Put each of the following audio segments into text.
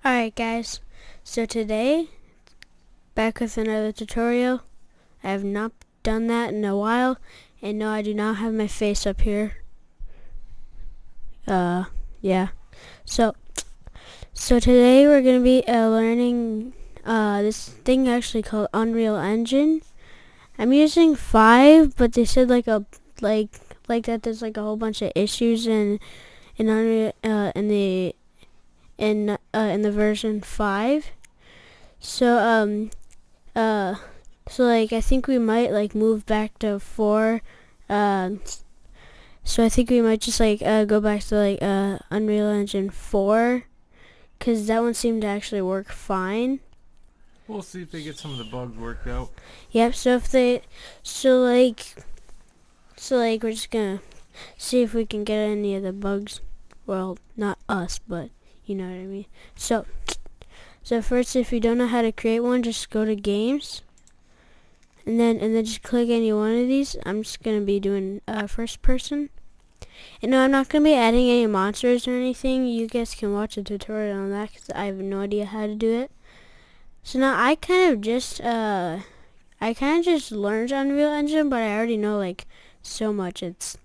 Alright guys, so today, back with another tutorial. I have not done that in a while, and no, I do not have my face up here. Yeah. So today we're going to be learning this thing actually called Unreal Engine. I'm using 5, but they said like that there's like a whole bunch of issues in Unreal in the version 5. So like I think we might like move back to 4. So I think we might just like go back to like Unreal Engine 4, cause that one seemed to actually work fine. We'll see if they get some of the bugs worked out. Yep. So we're just gonna see if we can get any of the bugs. Well, not us, but you know what I mean. So first, if you don't know how to create one, just go to games, and then just click any one of these. I'm just gonna be doing first person. And no, I'm not gonna be adding any monsters or anything. You guys can watch a tutorial on that because I have no idea how to do it. So now I kind of just learned Unreal Engine, but I already know like so much. It's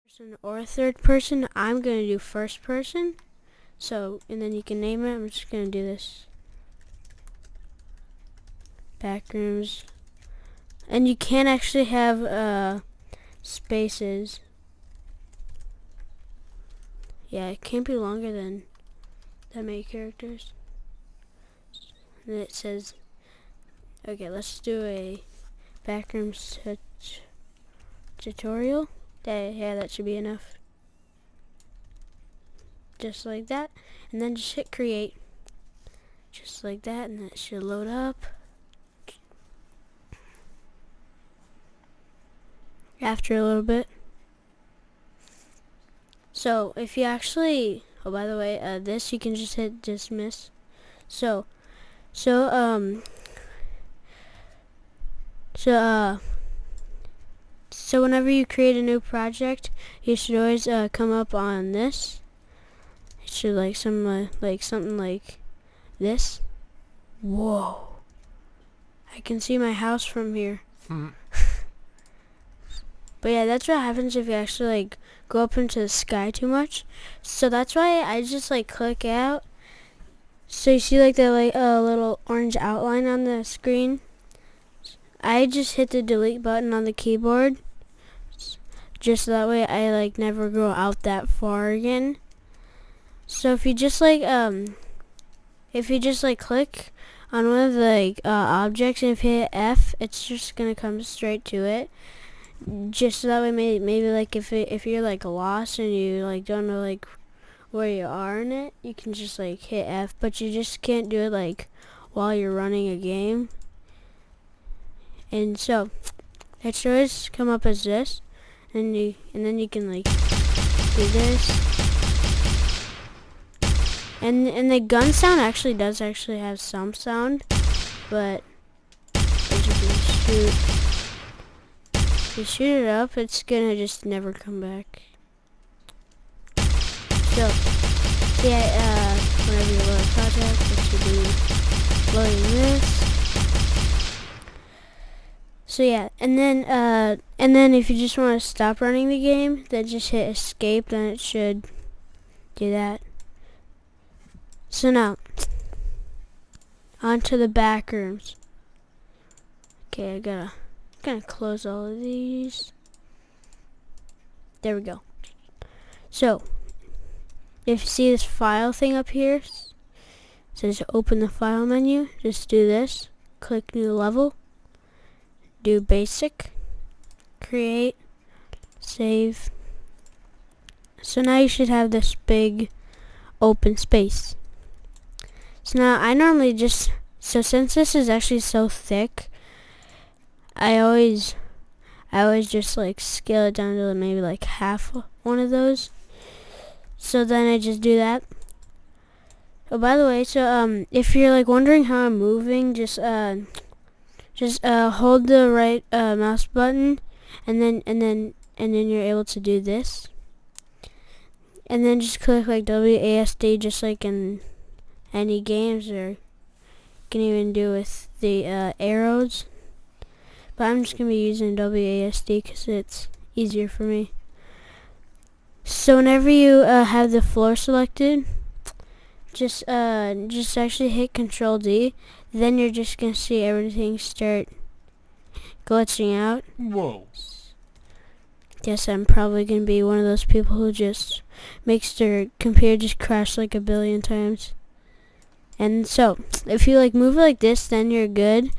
person or third person. I'm gonna do first person. So, and then you can name it. I'm just gonna do this. Backrooms. And you can actually have spaces. Yeah, it can't be longer than that many characters. And it says, okay, let's do a Backrooms tutorial. Yeah, that should be enough. Just like that. And then just hit create. Just like that, and that should load up. After a little bit. So if you actually, oh by the way, this you can just hit dismiss. So whenever you create a new project, you should always come up on this. It should like something like this. Whoa! I can see my house from here. But yeah, that's what happens if you actually like go up into the sky too much. So that's why I just like click out. So you see like the little orange outline on the screen. I just hit the delete button on the keyboard, just so that way I like never go out that far again. So if you just like click on one of the like objects, and if you hit F, it's just gonna come straight to it. Just so that way, maybe like if you're like lost and you like don't know like where you are in it, you can just like hit F, but you just can't do it like while you're running a game. And so it should always come up as this, and then you can like do this. And the gun sound actually does have some sound, but as you can shoot. If you shoot it up, it's gonna just never come back. So yeah, whenever you load a project, it should be loading this. So yeah, and then if you just want to stop running the game, then just hit escape. Then it should do that. So now, on to the back rooms. Okay, I'm gonna close all of these. There we go. So if you see this file thing up here, it says open the file menu. Just do this, click new level, do basic, create, save. So now you should have this big open space. So now I normally just, so since this is actually so thick, I always just like scale it down to maybe like half one of those. So then I just do that. Oh, by the way, so if you're like wondering how I'm moving, just hold the right mouse button, and then and then you're able to do this. And then just click like WASD, just like in any games, or you can even do with the arrows. But I'm just going to be using WASD because it's easier for me. So whenever you have the floor selected, just actually hit Control D. Then you're just going to see everything start glitching out. Whoa. Yes, I'm probably going to be one of those people who just makes their computer just crash like a billion times. And so, if you like move it like this, then you're good.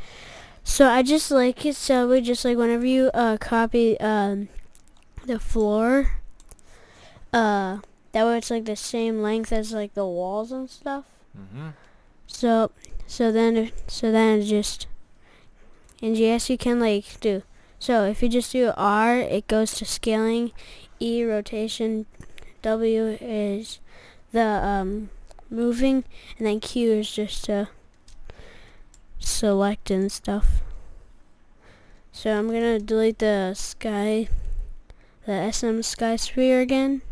So I just like it so we just like whenever you copy the floor, that way it's like the same length as like the walls and stuff. Mm-hmm. So then it just, and yes, you can like do. So if you just do R, it goes to scaling, E rotation, W is the moving, and then Q is just to select and stuff. So I'm gonna delete the SM sky sphere again,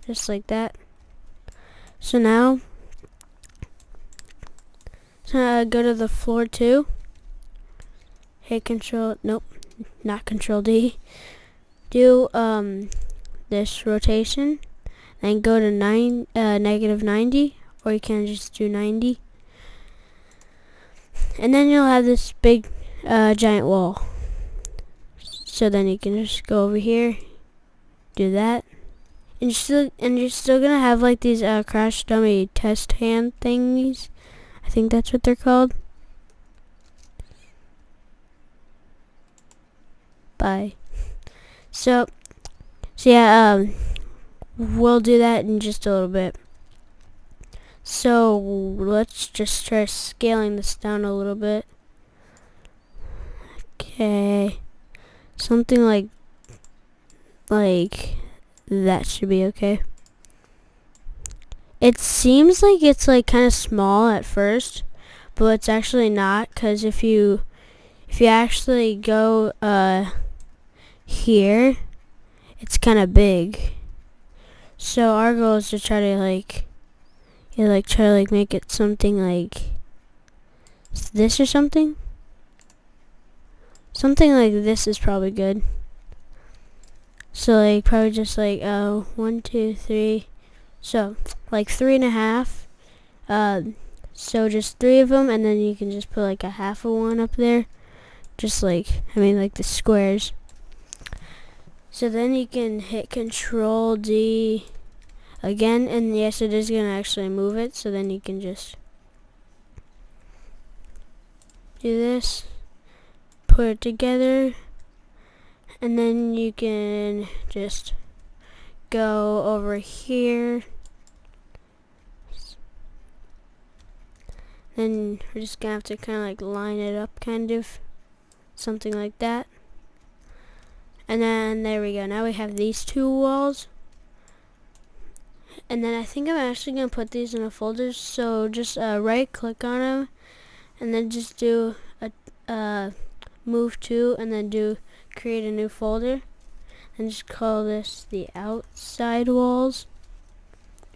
just like that. So now, go to the floor 2, hit not Control D. Do this rotation, then go to negative 90, or you can just do 90, and then you'll have this big giant wall. So then you can just go over here, do that, and you're still gonna have like these crash dummy test hand thingies. I think that's what they're called. Bye. So yeah, we'll do that in just a little bit. So let's just try scaling this down a little bit. Okay, something like that should be okay. It seems like it's like kind of small at first, but it's actually not, because if you actually go here, it's kind of big. So our goal is to try to make it something like this or something. Something like this is probably good. So like probably just like 1, 2, 3. So like 3.5. So just 3 of them, and then you can just put like a half of one up there. Just like like the squares. So then you can hit Control D again, and yes, it is gonna actually move it. So then you can just do this, put it together, and then you can just go over here. Then we're just gonna have to kind of like line it up, kind of something like that. And then there we go. Now we have these 2 walls. And then I think I'm actually gonna put these in a folder. So just right click on them, and then just do a move to, and then do create a new folder, and just call this the outside walls,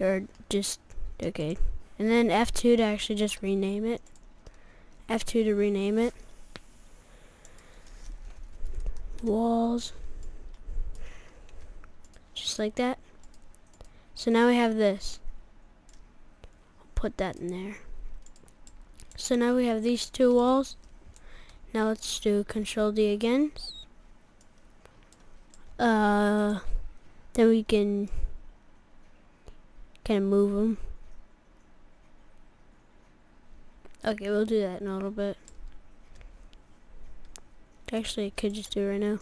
or just okay. And then F2 to actually just rename it. F2 to rename it. Walls. Just like that. So now we have this. Put that in there. So now we have these 2 walls. Now let's do Control D again. Then we can kind of move them. Okay, we'll do that in a little bit. Actually, I could just do it right now.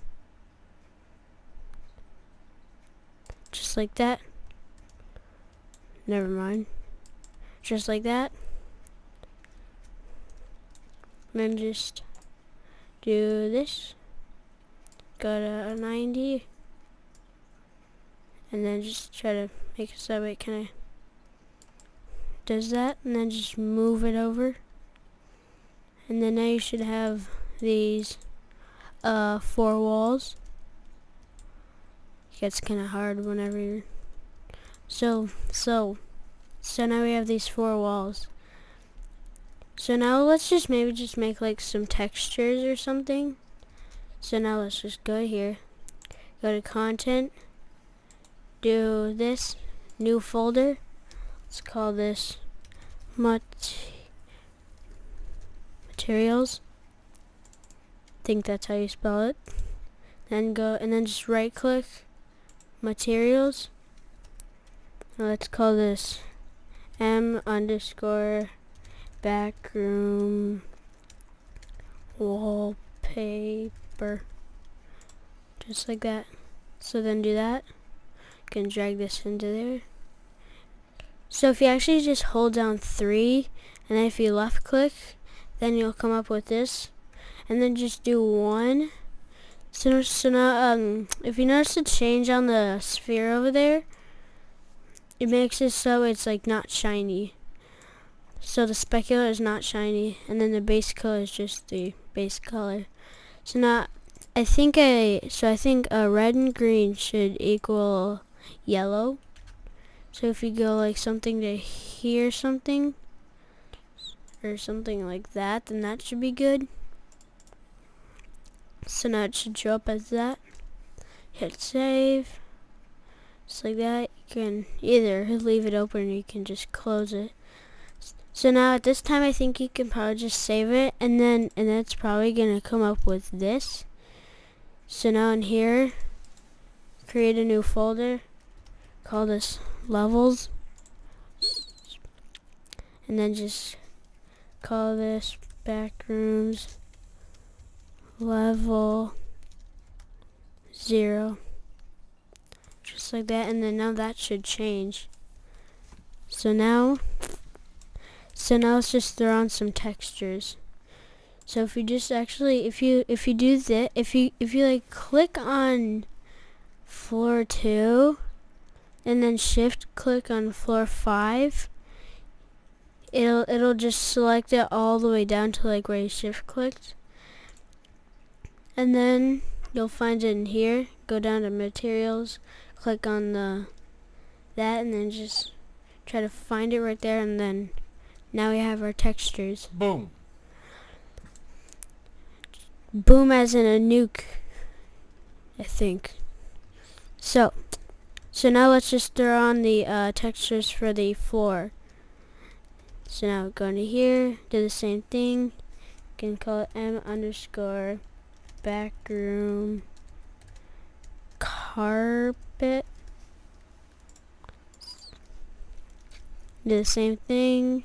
Just like that. Never mind. Just like that. And then just do this. Go to 90. And then just try to make it so it kind of does that. And then just move it over. And then now you should have these 4 walls. gets kind of hard whenever you're so now we have these 4 walls. So now let's just maybe just make like some textures or something. So now let's just go here, go to content, do this, new folder. Let's call this materials. I think that's how you spell it. Then go and then just right click materials. Now let's call this m_backroom wallpaper, just like that. So then do that. You can drag this into there. So if you actually just hold down 3 and then if you left click, then you'll come up with this, and then just do 1. So now if you notice the change on the sphere over there, it makes it so it's like not shiny. So the specular is not shiny, and then the base color is just the base color. So now I think red and green should equal yellow. So if you go like something to here something or something like that, then that should be good. So now it should show up as that. Hit save. Just like that. You can either leave it open or you can just close it. So now at this time I think you can probably just save it, and then it's probably gonna come up with this. So now in here, create a new folder, call this levels, and then just call this Backrooms level 0, just like that. And then now that should change. So now let's just throw on some textures. So if you just actually if you do that, if you like click on floor 2 and then shift click on floor 5, it'll just select it all the way down to like where you shift clicked. And then you'll find it in here. Go down to materials, click on that, and then just try to find it right there, and then now we have our textures. Boom. Boom as in a nuke, I think. So now let's just throw on the textures for the floor. So now go into here, do the same thing. You can call it m_backroom carpet. Do the same thing.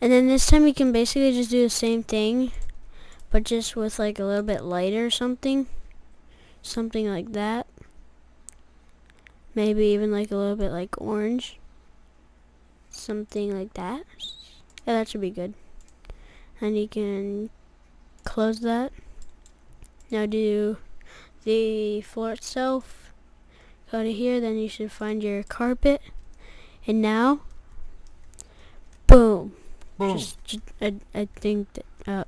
And then this time you can basically just do the same thing, but just with like a little bit lighter or something like that. Maybe even like a little bit like orange, something like that. Yeah, that should be good. And you can close that. Now do the floor itself. Go to here, then you should find your carpet, and now boom. Boom. I think that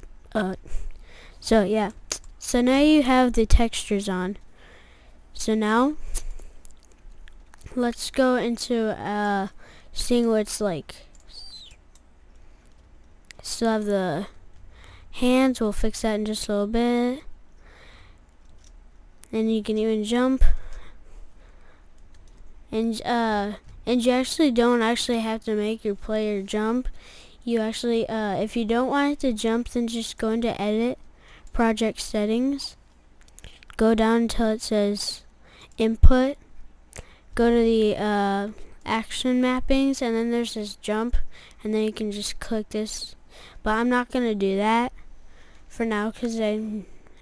so yeah, so now you have the textures on. So now let's go into seeing what it's like. Still have the hands, we'll fix that in just a little bit. And you can even jump, and you actually don't have to make your player jump. You actually, if you don't want it to jump, then just go into edit, project settings, go down until it says input, go to the action mappings, and then there's this jump, and then you can just click this. But I'm not gonna do that for now, because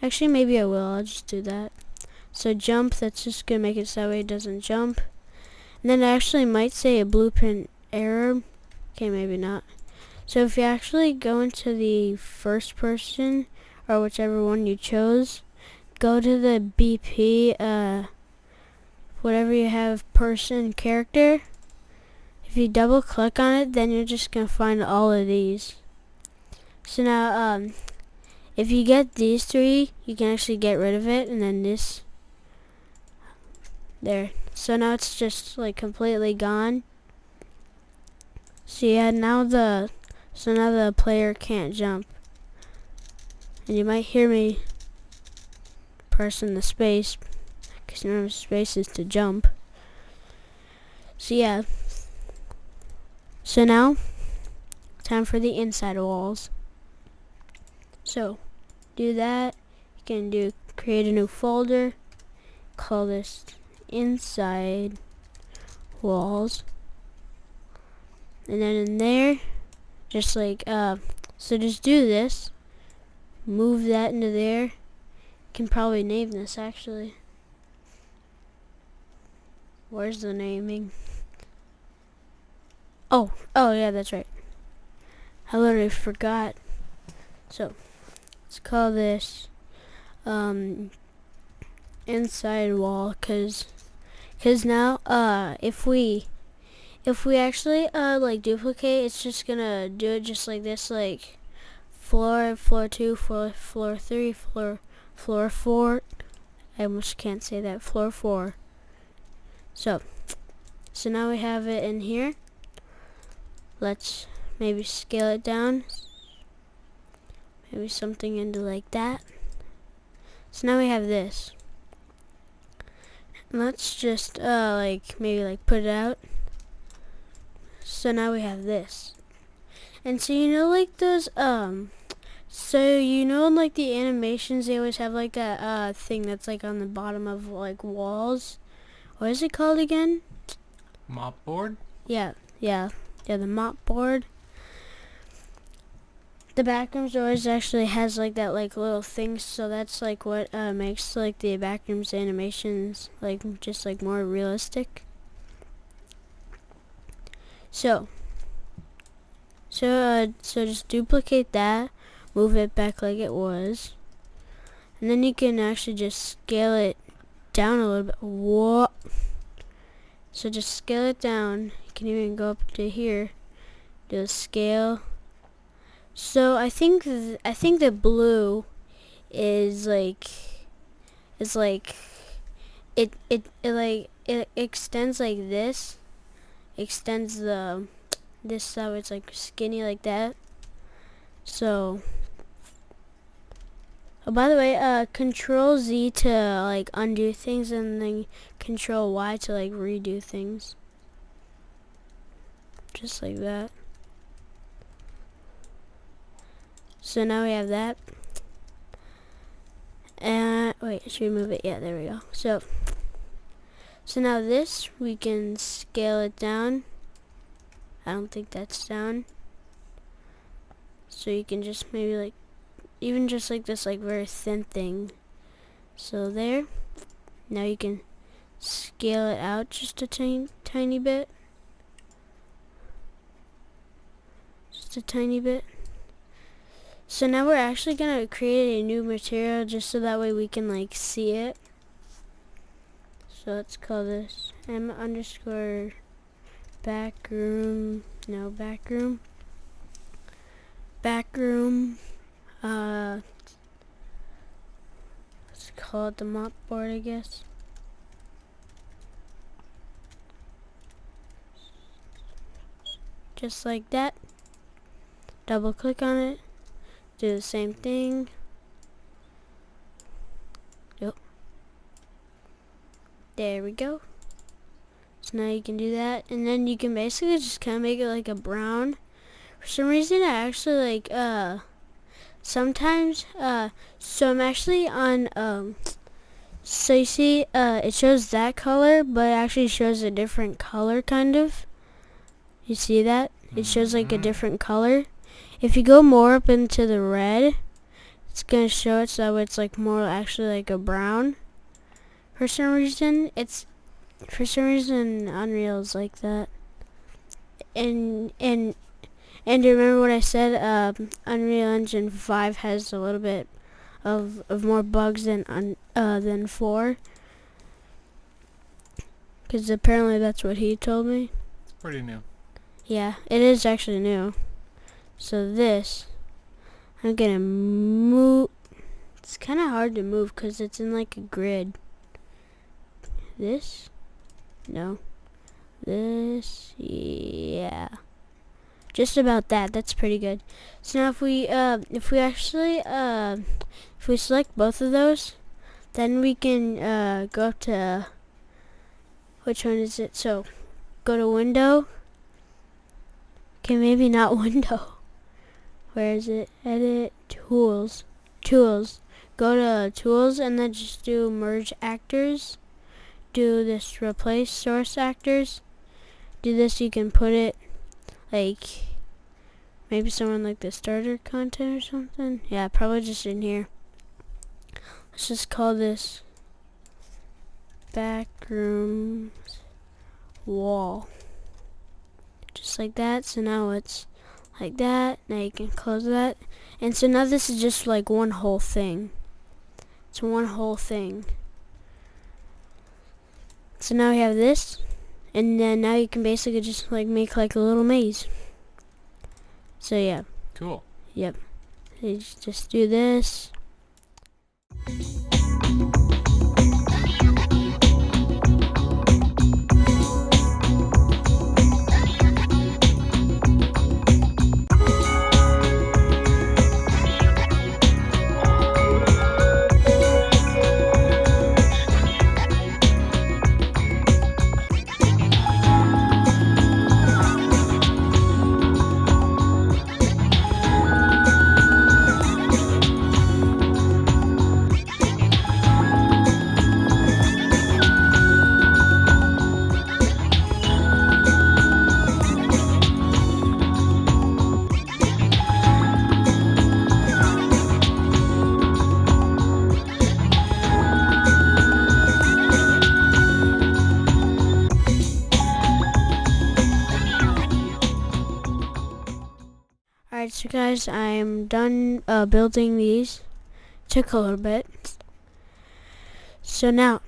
actually maybe I will. I'll just do that. So jump, that's just gonna make it so that way it doesn't jump. And then it actually might say a blueprint error. Okay, maybe not. So if you actually go into the first person, or whichever one you chose, go to the BP, whatever you have, person, character. If you double click on it, then you're just going to find all of these. So now, if you get these three, you can actually get rid of it, and then this there. So now it's just like completely gone. So yeah, now the player can't jump. And you might hear me pressing the space, because remember space is to jump. So yeah. So now, time for the inside walls. So, do that. You can create a new folder. Call this inside walls. And then in there, just like, so just do this. Move that into there. You can probably name this actually. Where's the naming? Oh yeah, that's right. I literally forgot. So, let's call this inside wall, cause now if we actually like duplicate, it's just gonna do it just like this, like floor 2, floor 3, floor 4. I almost can't say that. Floor 4. So now we have it in here. Let's maybe scale it down. Maybe something into like that. So now we have this. Let's just maybe put it out. So now we have this. And so you know like those so you know in like the animations they always have like that thing that's like on the bottom of like walls. What is it called again? Mop board? Yeah, the mop board. The Backrooms always actually has like that like little thing, so that's like what makes like the Backrooms animations like just like more realistic. So just duplicate that, move it back like it was, and then you can actually just scale it down a little bit. Whoa! So just scale it down. You can even go up to here, do a scale. So I think the blue is like it extends like this, extends this so it's like skinny like that. So oh, by the way, Control Z to like undo things, and then Control Y to like redo things, just like that. So now we have that. And wait, should we move it? Yeah, there we go. So now this, we can scale it down. I don't think that's down. So you can just maybe like, even just like this like very thin thing. So there. Now you can scale it out just a tiny bit. Just a tiny bit. So now we're actually gonna create a new material just so that way we can like see it. So let's call this m_backroom. Backroom. Let's call it the mop board, I guess. Just like that. Double click on it. Do the same thing. Yep. There we go. So now you can do that, and then you can basically just kind of make it like a brown. For some reason, I actually like sometimes so I'm actually on so you see it shows that color, but it actually shows a different color kind of. You see that? It shows like a different color. If you go more up into the red, it's gonna show it so it's like more actually like a brown. For some reason Unreal is like that. And remember what I said? Unreal Engine 5 has a little bit of more bugs than 4. Because apparently that's what he told me. It's pretty new. Yeah, it is actually new. So this, I'm gonna move. It's kind of hard to move because it's in like a grid. This? No. This? Yeah. Just about that. That's pretty good. So now if we actually if we select both of those, then we can go up to, which one is it? So go to window. Okay, maybe not window. Where is it? Edit, tools. Tools. Go to tools and then just do merge actors. Do this replace source actors. Do this, you can put it like maybe someone like the starter content or something. Yeah, probably just in here. Let's just call this Backrooms wall. Just like that. So now it's like that. Now you can close that. And so now this is just like one whole thing. It's one whole thing. So now we have this. And then now you can basically just like make like a little maze. So yeah. Cool. Yep. So you just do this. Alright, so guys, I'm done building these. Took a little bit. So now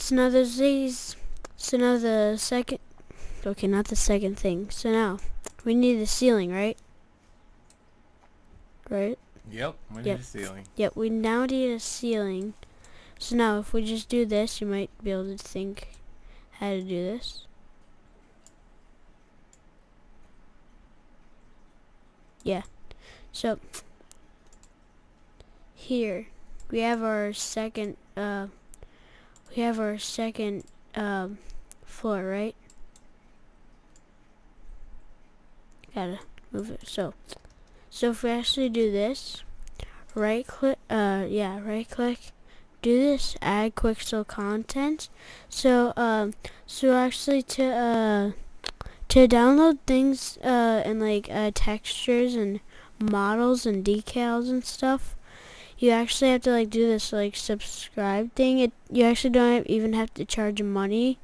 there's these. So now the second, okay, not the second thing. So now we need the ceiling, right? Right? Yep, we need a ceiling. Yep, we now need a ceiling. So now if we just do this, you might be able to think how to do this. Yeah. So here we have our second floor, right? Gotta move it. So if we actually do this, right click, right click, do this, add quick show content. So actually to download things and like textures and models and decals and stuff, you actually have to like do this like subscribe thing. You actually don't even have to charge money.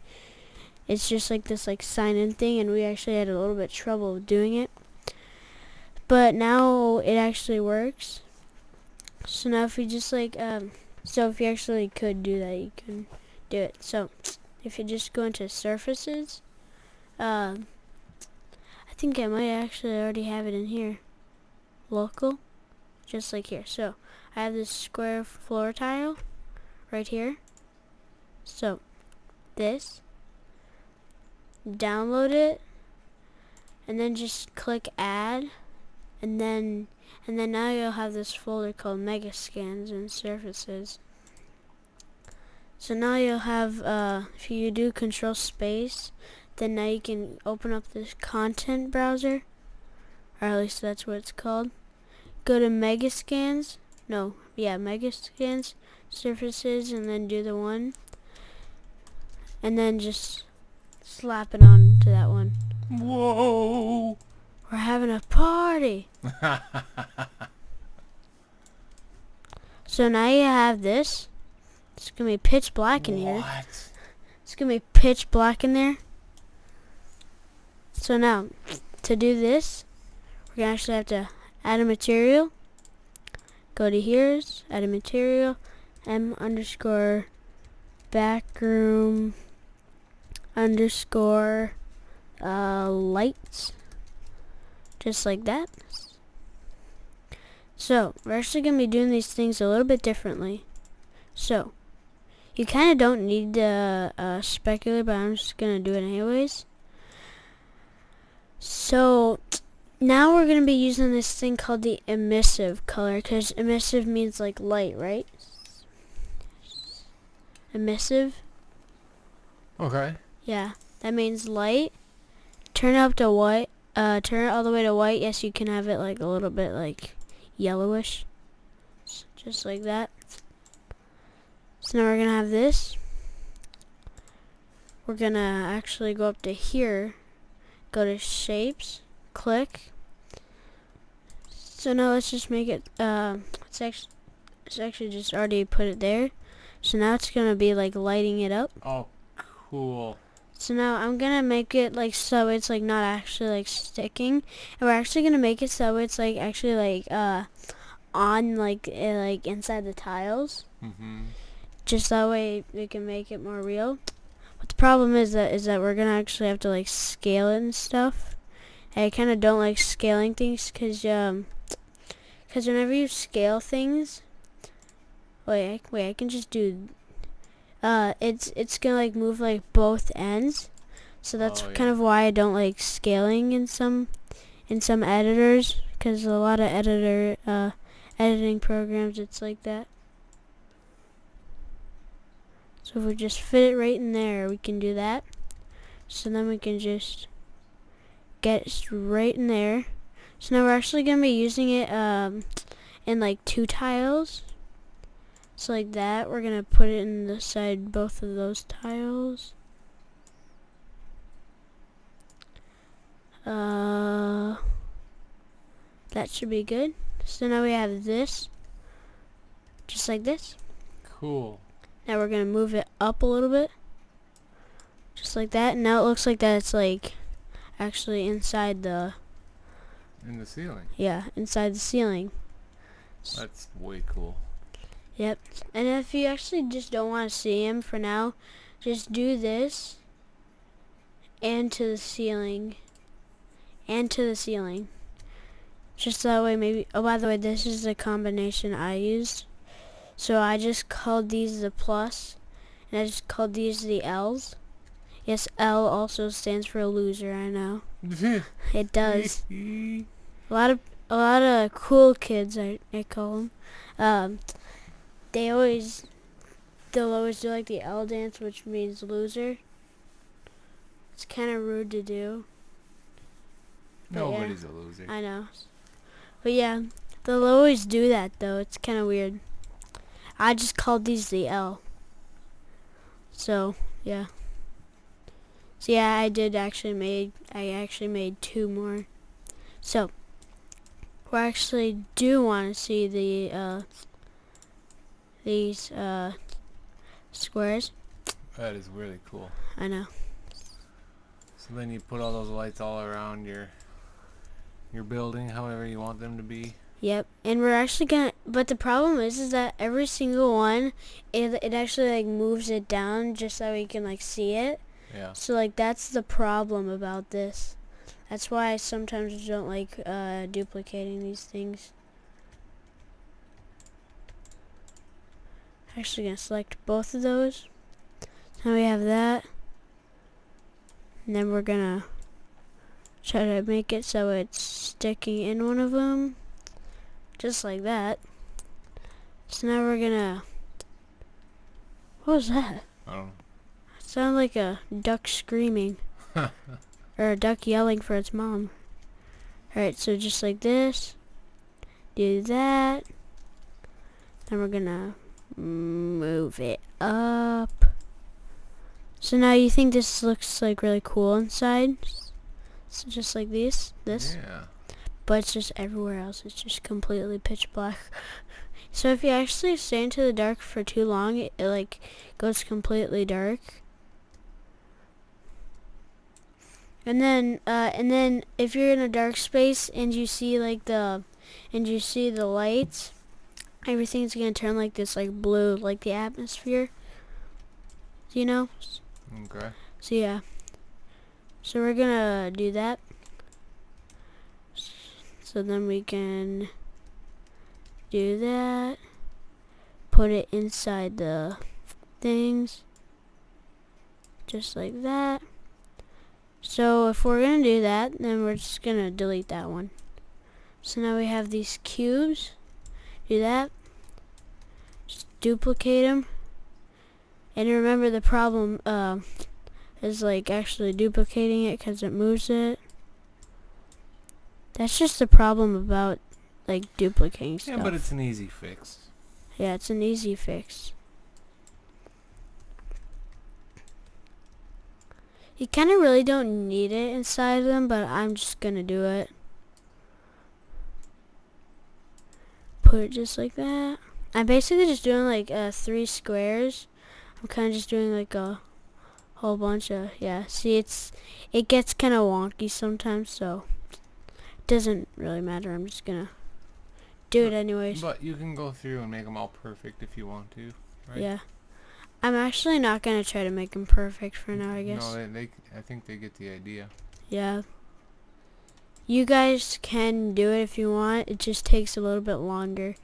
It's just like this like sign in thing, and we actually had a little bit of trouble doing it, but now it actually works. So now if you just like so if you actually could do that, you can do it. So if you just go into surfaces, I think I might actually already have it in here. Local, just like here. So I have this square floor tile right here. So this, download it, and then just click add, and then now you'll have this folder called mega scans and surfaces. So now you'll have if you do control space, then now you can open up this content browser, or at least that's what it's called. Go to mega scans, mega scans, surfaces, and then do the one, and then just slap it on to that one. Whoa! We're having a party. So now you have this. It's gonna be pitch black in here. What? It's gonna be pitch black in there. So now, to do this, we're gonna actually have to add a material. Go to here's, add a material, m_backroom _ lights. Just like that. So we're actually going to be doing these things a little bit differently. So you kind of don't need the specular, but I'm just going to do it anyways. So now we're going to be using this thing called the emissive color, because emissive means like light, right? Emissive. Okay. Yeah, that means light. Turn it up to white. Turn it all the way to white. Yes, you can have it like a little bit like yellowish. Just like that. So now we're going to have this. We're going to actually go up to here. Go to shapes. Click. So now let's just make it, it's actually just already put it there. So now it's going to be like lighting it up. Oh, cool. So now I'm going to make it like so it's like not actually like sticking. And we're actually going to make it so it's like actually like, on like inside the tiles. Just that way we can make it more real. But the problem is that we're going to actually have to like scale it and stuff. I kind of don't like scaling things because whenever you scale things, wait, I can just do, it's gonna like move like both ends, so that's kind of why I don't like scaling in some editors, because a lot of editing programs it's like that. So if we just fit it right in there, we can do that. So then we can just get it right in there. So now we're actually going to be using it in like 2 tiles. So like that, we're going to put it in the side, both of those tiles. That should be good. So now we have this, just like this. Cool. Now we're going to move it up a little bit, just like that. And now it looks like that it's like actually inside the... In the ceiling. Yeah, inside the ceiling. That's way cool. Yep. And if you actually just don't want to see him for now, just do this and to the ceiling. And to the ceiling. Just that way maybe... Oh, by the way, this is the combination I used. So I just called these the plus, and I just called these the L's. Yes, L also stands for loser, I know. It does. A lot of cool kids, I call them. They'll always do like the L dance, which means loser. It's kind of rude to do. Nobody's a loser. I know. But yeah, they'll always do that though. It's kind of weird. I just called these the L. So yeah. So yeah, I actually made 2 more. So we actually do want to see the these squares. That is really cool. I know. So then you put all those lights all around your building, however you want them to be. Yep, and we're actually gonna. But the problem is that every single one, it actually like moves it down just so we can like see it. Yeah. So like that's the problem about this. That's why I sometimes don't like duplicating these things. Actually gonna select both of those. Now we have that. And then we're gonna try to make it so it's sticking in one of them. Just like that. So now we're gonna... What was that? I don't know. It sounded like a duck screaming. Or a duck yelling for its mom. Alright, so just like this. Do that. Then we're gonna move it up. So now you think this looks like really cool inside? So just like this. Yeah. But it's just everywhere else. It's just completely pitch black. So if you actually stay into the dark for too long, it like goes completely dark. And then if you're in a dark space and you see like the lights, everything's gonna turn like this, like blue, like the atmosphere. You know? Okay. So yeah. So we're gonna do that. So then we can do that. Put it inside the things. Just like that. So if we're going to do that, then we're just going to delete that one. So now we have these cubes. Do that. Just duplicate them. And remember, the problem is like actually duplicating it because it moves it. That's just the problem about like duplicating stuff. Yeah, but it's an easy fix. Yeah, it's an easy fix. You kind of really don't need it inside of them, but I'm just gonna do it. Put it just like that. I'm basically just doing like 3 squares. I'm kind of just doing like a whole bunch of, yeah. See, it gets kind of wonky sometimes, so it doesn't really matter. I'm just gonna do it anyways. But you can go through and make them all perfect if you want to, right? Yeah. I'm actually not gonna try to make them perfect for now, I guess. No, I think they get the idea. Yeah. You guys can do it if you want. It just takes a little bit longer.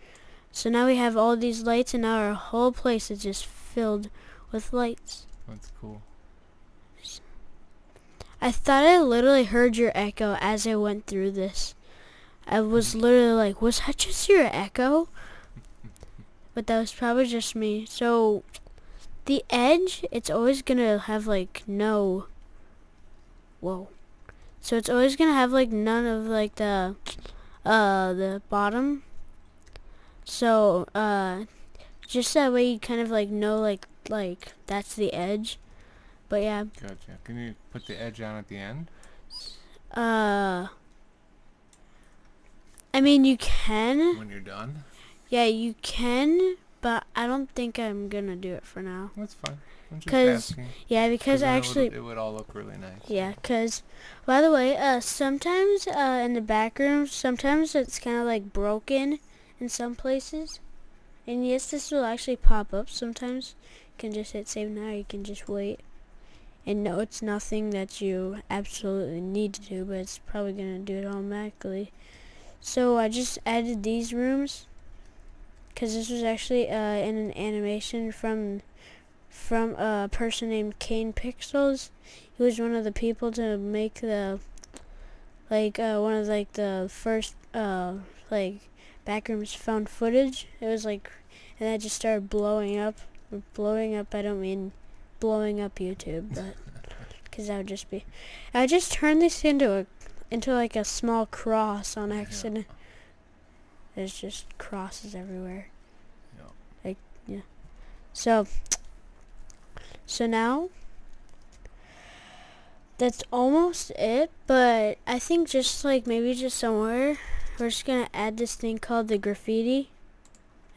So now we have all these lights, and now our whole place is just filled with lights. That's cool. I thought I literally heard your echo as I went through this. I was literally like, was that just your echo? But that was probably just me. So the edge, it's always gonna have like no, whoa. So it's always gonna have like none of like the bottom. So just that way you kind of like know like that's the edge. But yeah. Gotcha. Can you put the edge on at the end? I mean, you can. When you're done? Yeah, you can, but I don't think I'm gonna do it for now. That's fine. I'm just asking. Yeah, because actually it would all look really nice. Yeah, because, by the way, sometimes in the back rooms, sometimes it's kind of like broken in some places. And yes, this will actually pop up sometimes. You can just hit save now, you can just wait. And no, it's nothing that you absolutely need to do, but it's probably going to do it automatically. So I just added these rooms, because this was actually in an animation from a person named Kane Pixels. He was one of the people to make the one of like the first like Backrooms found footage. It was like, and that just started blowing up. Blowing up, I don't mean blowing up YouTube, but because that would just be, I just turned this into like a small cross on accident. Yeah. There's just crosses everywhere. Yeah. Like, yeah. So now that's almost it, but I think just like maybe just somewhere we're just gonna add this thing called the graffiti.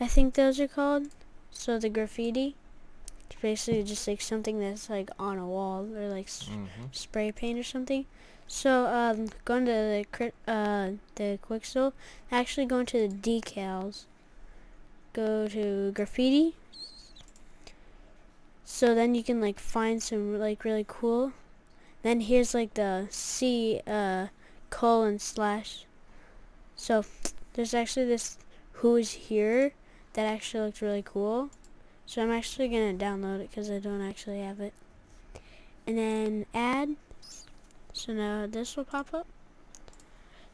I think those are called. So the graffiti, it's basically just like something that's like on a wall or like spray paint or something. So going to the Quixel, actually going to the decals, go to graffiti. So then you can like find some like really cool. Then here's like the C : /. So there's actually this who's here that actually looked really cool. So I'm actually gonna download it because I don't actually have it. And then add. So now this will pop up.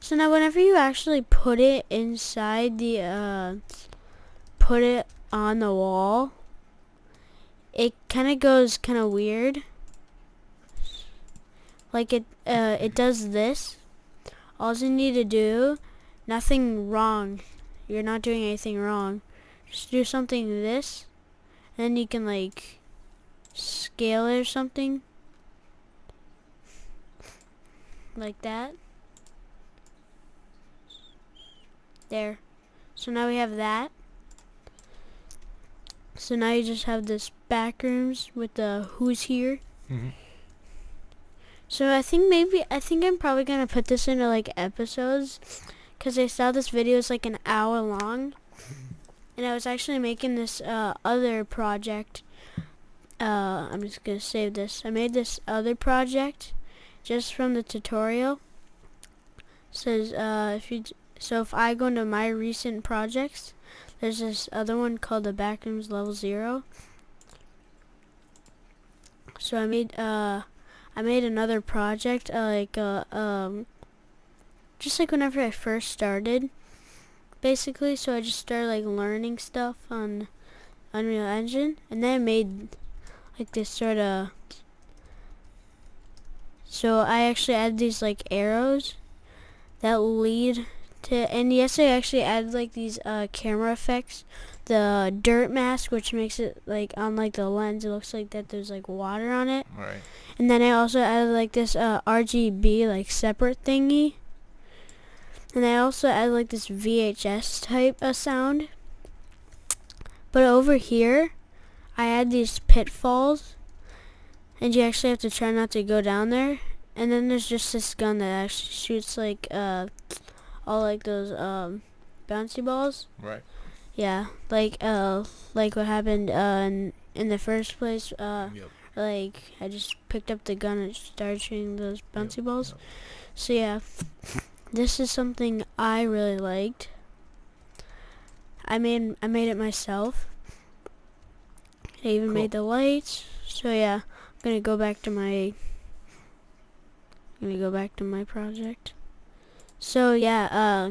So now whenever you actually put it inside the put it on the wall, it kind of goes kind of weird. Like it does this. All you need to do, nothing wrong. You're not doing anything wrong. Just do something this, and then you can like scale it or something. Like that. There. So now we have that. So now you just have this Backrooms with the who's here. So I think I'm probably gonna put this into like episodes, because I saw this video is like an hour long, and I was actually making this other project. I'm just gonna save this. I made this other project just from the tutorial. It says if I go into my recent projects, there's this other one called the Backrooms Level 0. So I made another project, just like whenever I first started, basically. So I just started like learning stuff on Unreal Engine, and then I made like this sort of. So I actually added these like arrows that lead to, and yes, I actually added like these camera effects. The dirt mask, which makes it like on like the lens, it looks like that there's like water on it. Right. And then I also added like this RGB like separate thingy. And I also added like this VHS type of sound. But over here, I add these pitfalls, and you actually have to try not to go down there. And then there's just this gun that actually shoots like all like those bouncy balls. Right. Yeah, like what happened in the first place. Yep. Like I just picked up the gun and started shooting those bouncy balls. Yep. So yeah, this is something I really liked. I made it myself. I even made the lights. So yeah, I'm gonna go back to my project. So yeah,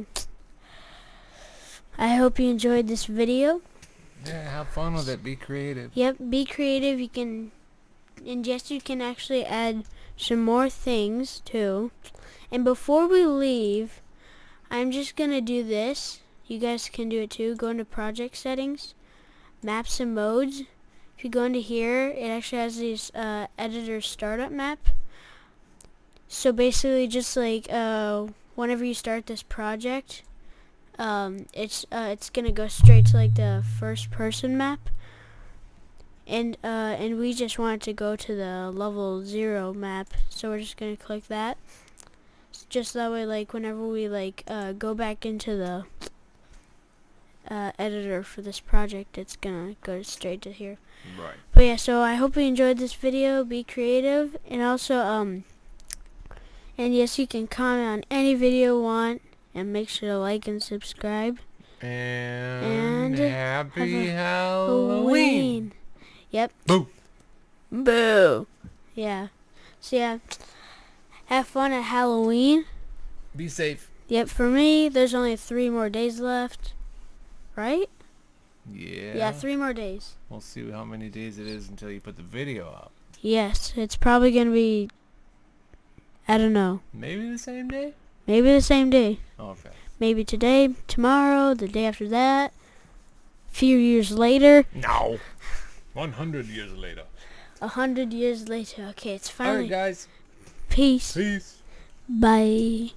I hope you enjoyed this video. Yeah, have fun with it. Be creative. Yep, be creative. You can, and yes, you can actually add some more things too. And before we leave, I'm just gonna do this. You guys can do it too. Go into project settings, maps and modes. If you go into here, it actually has this editor startup map. So basically, just like whenever you start this project, it's gonna go straight to like the first person map, and we just want it to go to the level 0 map, so we're just gonna click that. Just that way, like whenever we like go back into the editor for this project, it's gonna go straight to here. Right. But yeah, so I hope you enjoyed this video. Be creative, and also and yes, you can comment on any video you want, and make sure to like and subscribe. And happy Halloween. Yep. Boo. Boo. Yeah. So yeah, have fun at Halloween. Be safe. Yep, for me, there's only 3 more days left. Right? Yeah. Yeah, 3 more days. We'll see how many days it is until you put the video up. Yes, it's probably going to be, I don't know. Maybe the same day? Maybe the same day. Okay. Maybe today, tomorrow, the day after that, a few years later. No. 100 years later. 100 years later. Okay, it's finally. Alright, guys. Peace. Peace. Bye.